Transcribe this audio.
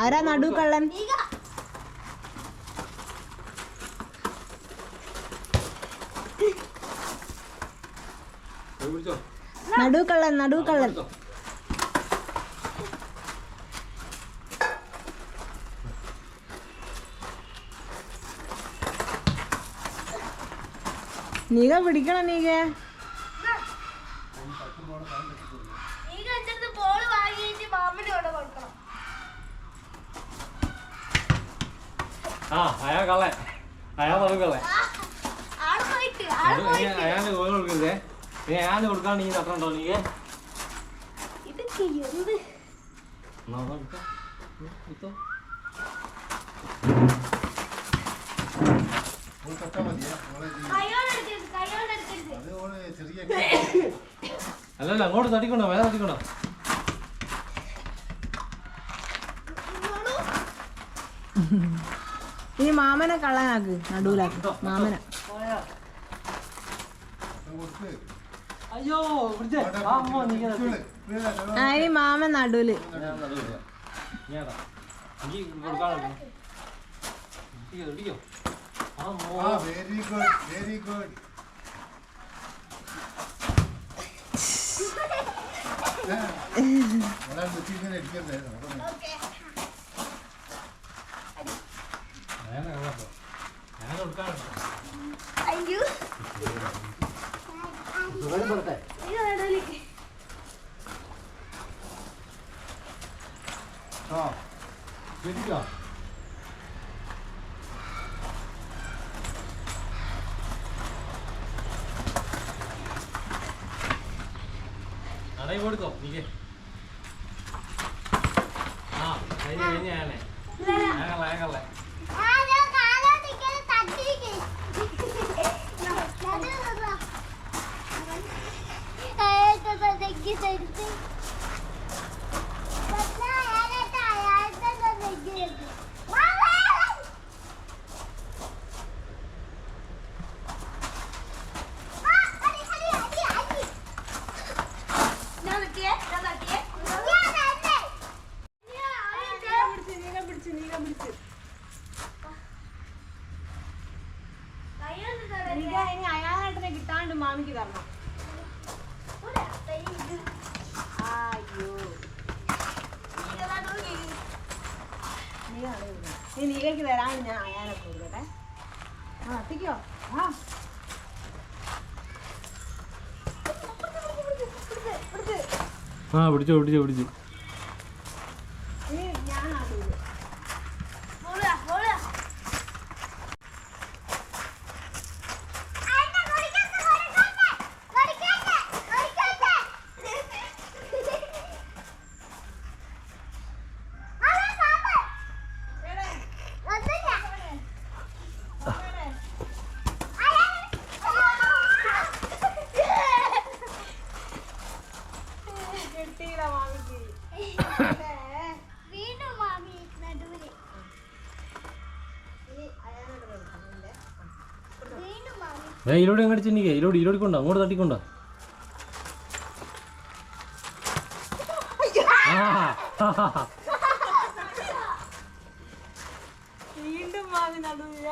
ആരാ നടുക്കള്ളൻ? നടുക്കള്ളൻ നടുക്കള്ളൻ. നീക പിടിക്കണം. നീക അയാള് ഗോൾ കൊടുക്കരുതേ. അയാള് കൊടുക്കാണ്ട് നീ തട്ടണ്ടോ? നീ അല്ലല്ല അങ്ങോട്ട് തട്ടിക്കൊണ്ടോ, വേറെ തട്ടിക്കൊണ്ടോ. ഇനി മാമനെ കള്ളനാക്ക്, നടുവിലാക്ക് മാമനെ. അയ്യോ ഇനി മാമൻ നടുവില്. Very good very good. അടയി കൊടുത്തോ നീക്ക്. ആ കഴിഞ്ഞ കഴിഞ്ഞാലേ അയക്കല്ലേ. ഇനി അയാളായിട്ടെ കിട്ടാണ്ട് മാമിക്ക് തരണം. അയ്യോ നീ നീകയ്ക്ക് തരാൻ ഞാൻ അയാളെ കൊടുക്കട്ടെ. ആ എത്തിക്കോ. പിടിച്ചോ പിടിച്ചോ പിടിച്ചു. ഇതിലൂടെ എങ്ങോട്ട് ചെന്നിക്കേ, ഇതിലൂടെ കൊണ്ടോ, അങ്ങോട്ട് തട്ടിക്കൊണ്ടോ. വീണ്ടും മാമി നടുവില്ല.